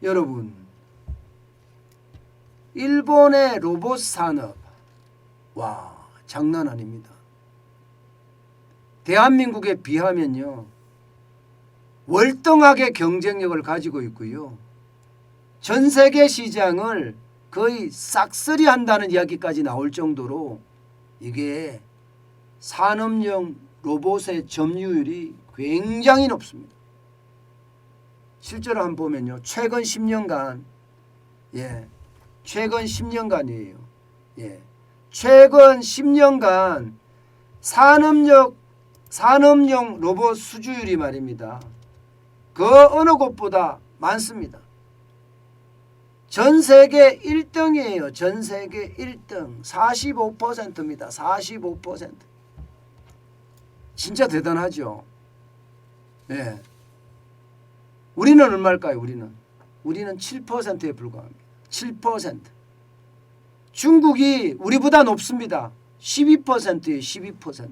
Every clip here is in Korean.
여러분, 일본의 로봇 산업, 와, 장난 아닙니다. 대한민국에 비하면요, 월등하게 경쟁력을 가지고 있고요. 전 세계 시장을 거의 싹쓸이 한다는 이야기까지 나올 정도로 이게 산업용 로봇의 점유율이 굉장히 높습니다. 실제로 한번 보면요, 최근 10년간, 최근 10년간이에요. 최근 10년간 산업용 로봇 수주율이 말입니다. 그 어느 곳보다 많습니다. 전 세계 1등이에요. 전 세계 1등. 45%입니다. 45%. 진짜 대단하죠. 우리는 얼마일까요? 우리는 7%에 불과합니다. 7%. 중국이 우리보다 높습니다. 12%예요. 12%.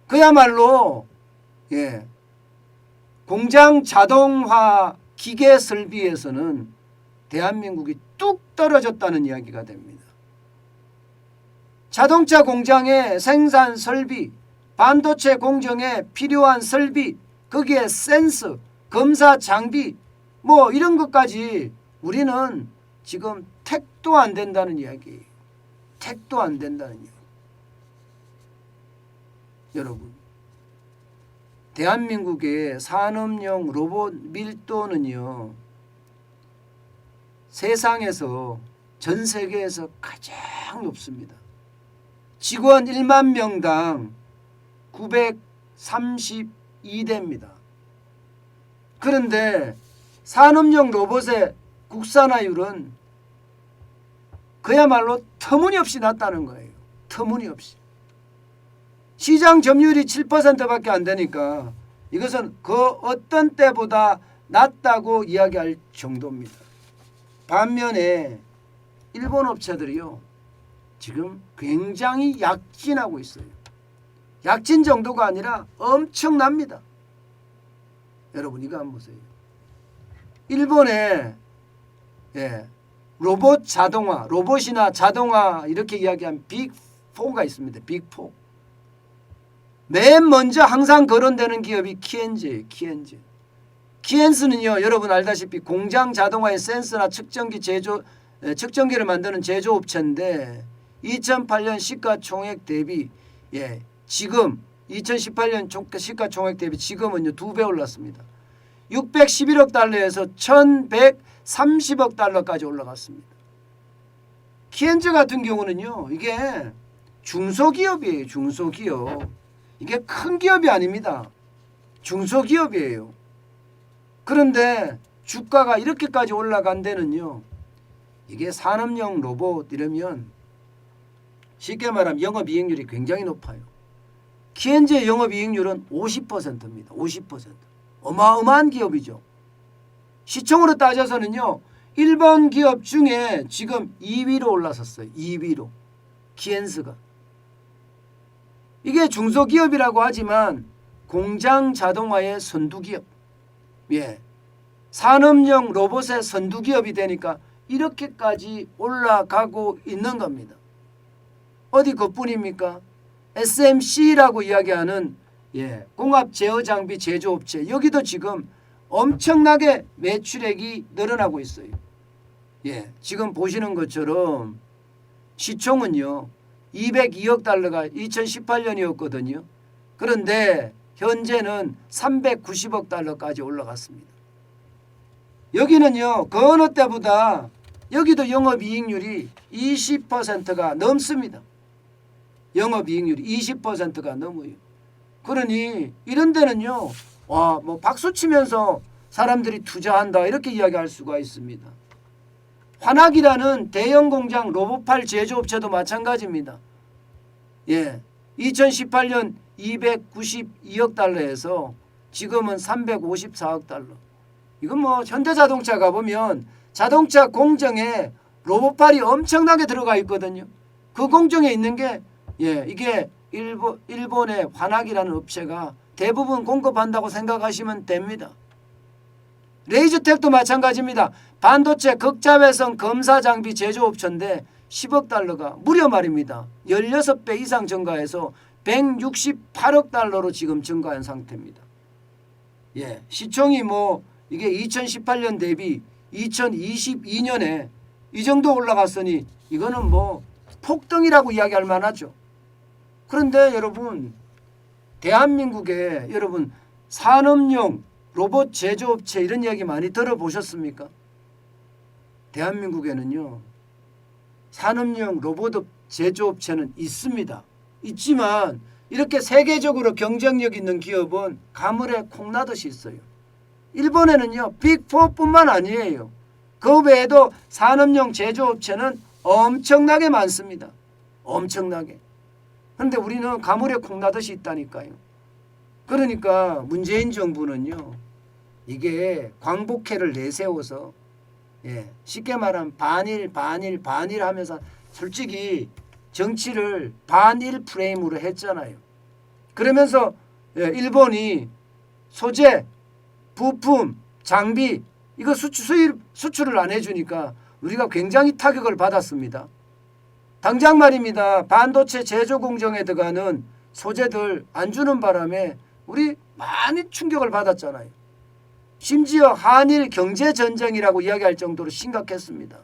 그야말로 공장 자동화 기계 설비에서는 대한민국이 뚝 떨어졌다는 이야기가 됩니다. 자동차 공장의 생산 설비, 반도체 공정에 필요한 설비, 거기에 센서, 검사 장비, 뭐 이런 것까지 우리는 지금 택도 안 된다는 이야기예요. 택도 안 된다는 이야기. 여러분, 대한민국의 산업용 로봇 밀도는요, 세상에서 전 세계에서 가장 높습니다. 직원 1만 명당 932대입니다. 그런데 산업용 로봇의 국산화율은 그야말로 터무니없이 낮다는 거예요. 터무니없이. 시장 점유율이 7%밖에 안 되니까 이것은 그 어떤 때보다 낮다고 이야기할 정도입니다. 반면에 일본 업체들이요, 지금 굉장히 약진하고 있어요. 약진 정도가 아니라 엄청납니다. 여러분, 이거 한번 보세요. 일본의 로봇 자동화, 로봇이나 자동화 이렇게 이야기하면 빅4가 있습니다. 빅4. 맨 먼저 항상 거론되는 기업이 키엔즈예요. 키엔즈. 키엔스는요, 여러분 알다시피 공장 자동화의 센서나 측정기를 만드는 제조업체인데 2008년 시가총액 대비 지금 2018년 시가총액 대비 지금은요 2배 올랐습니다. 611억 달러에서 1130억 달러까지 올라갔습니다. 키엔즈 같은 경우는요, 이게 중소기업이에요. 중소기업. 이게 큰 기업이 아닙니다. 중소기업이에요. 그런데 주가가 이렇게까지 올라간 데는요, 이게 산업용 로봇 이러면 쉽게 말하면 영업이익률이 굉장히 높아요. 키엔즈의 영업이익률은 50%입니다. 50%. 어마어마한 기업이죠. 시총으로 따져서는요, 일본 기업 중에 지금 2위로 올라섰어요. 2위로. 키엔즈가. 이게 중소기업이라고 하지만 공장 자동화의 선두기업. 산업용 로봇의 선두기업이 되니까 이렇게까지 올라가고 있는 겁니다. 어디 그뿐입니까? SMC라고 이야기하는 공합 제어 장비 제조업체, 여기도 지금 엄청나게 매출액이 늘어나고 있어요. 지금 보시는 것처럼 시총은요 202억 달러가 2018년이었거든요. 그런데 현재는 390억 달러까지 올라갔습니다. 여기는요 그 어느 때보다 여기도 영업이익률이 20%가 넘습니다. 영업이익률이 20%가 넘어요. 그러니 이런 데는요, 뭐 박수 치면서 사람들이 투자한다 이렇게 이야기할 수가 있습니다. 환학이라는 대형 공장 로봇팔 제조업체도 마찬가지입니다. 2018년 292억 달러에서 지금은 354억 달러. 이건 뭐 현대자동차 가보면 자동차 공정에 로봇팔이 엄청나게 들어가 있거든요. 그 공정에 있는 게 이게 일본의 환학이라는 업체가 대부분 공급한다고 생각하시면 됩니다. 레이저텍도 마찬가지입니다. 반도체 극자외선 검사 장비 제조업체인데 10억 달러가 무려 말입니다. 16배 이상 증가해서 168억 달러로 지금 증가한 상태입니다. 예, 시총이 뭐 이게 2018년 대비 2022년에 이 정도 올라갔으니 이거는 뭐 폭등이라고 이야기할 만하죠. 그런데 여러분, 대한민국에 여러분 산업용 로봇 제조업체 이런 이야기 많이 들어보셨습니까? 대한민국에는요, 산업용 로봇 제조업체는 있습니다. 있지만 이렇게 세계적으로 경쟁력 있는 기업은 가물에 콩나듯이 있어요. 일본에는요, 빅4뿐만 아니에요. 그 외에도 산업용 제조업체는 엄청나게 많습니다. 엄청나게. 그런데 우리는 가물에 콩나듯이 있다니까요. 그러니까 문재인 정부는요, 이게 광복회를 내세워서 쉽게 말하면 반일 하면서 솔직히 정치를 반일 프레임으로 했잖아요. 그러면서 일본이 소재, 부품, 장비 이거 수출을 안 해주니까 우리가 굉장히 타격을 받았습니다. 당장 말입니다. 반도체 제조 공정에 들어가는 소재들 안 주는 바람에 우리 많이 충격을 받았잖아요. 심지어 한일 경제전쟁이라고 이야기할 정도로 심각했습니다.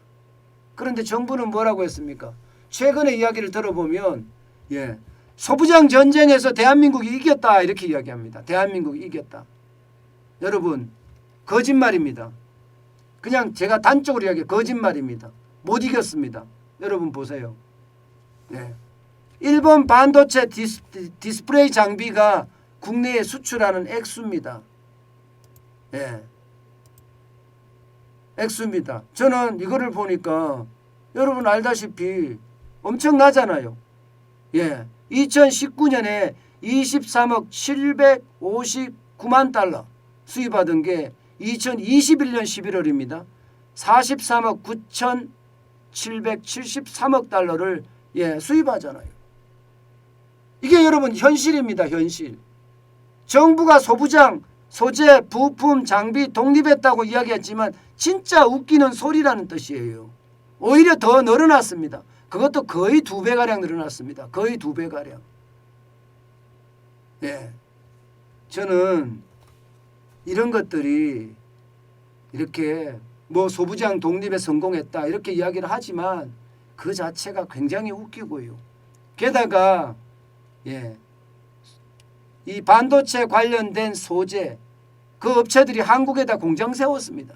그런데 정부는 뭐라고 했습니까? 최근의 이야기를 들어보면 소부장 전쟁에서 대한민국이 이겼다 이렇게 이야기합니다. 대한민국이 이겼다. 여러분, 거짓말입니다. 그냥 제가 단적으로 이야기해 거짓말입니다. 못 이겼습니다. 여러분 보세요. 일본 반도체 디스플레이 장비가 국내에 수출하는 액수입니다. 액수입니다. 저는 이거를 보니까 여러분 알다시피 엄청나잖아요. 2019년에 23억 759만 달러 수입받은 게 2021년 11월입니다. 43억 9,773억 달러를 수입하잖아요. 이게 여러분 현실입니다. 현실. 정부가 소부장, 소재, 부품, 장비 독립했다고 이야기했지만 진짜 웃기는 소리라는 뜻이에요. 오히려 더 늘어났습니다. 그것도 거의 2배가량 늘어났습니다. 거의 2배가량. 저는 이런 것들이 이렇게 뭐 소부장 독립에 성공했다 이렇게 이야기를 하지만 그 자체가 굉장히 웃기고요. 게다가 이 반도체 관련된 소재 그 업체들이 한국에다 공장 세웠습니다.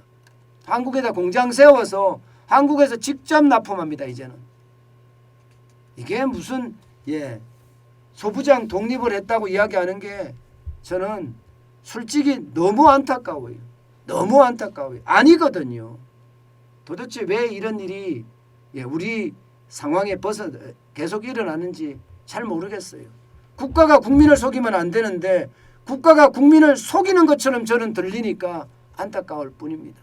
한국에다 공장 세워서 한국에서 직접 납품합니다. 이제는. 이게 무슨 소부장 독립을 했다고 이야기하는 게 저는 솔직히 너무 안타까워요. 너무 안타까워요. 아니거든요. 도대체 왜 이런 일이 우리 상황에 계속 일어나는지 잘 모르겠어요. 국가가 국민을 속이면 안 되는데 국가가 국민을 속이는 것처럼 저는 들리니까 안타까울 뿐입니다.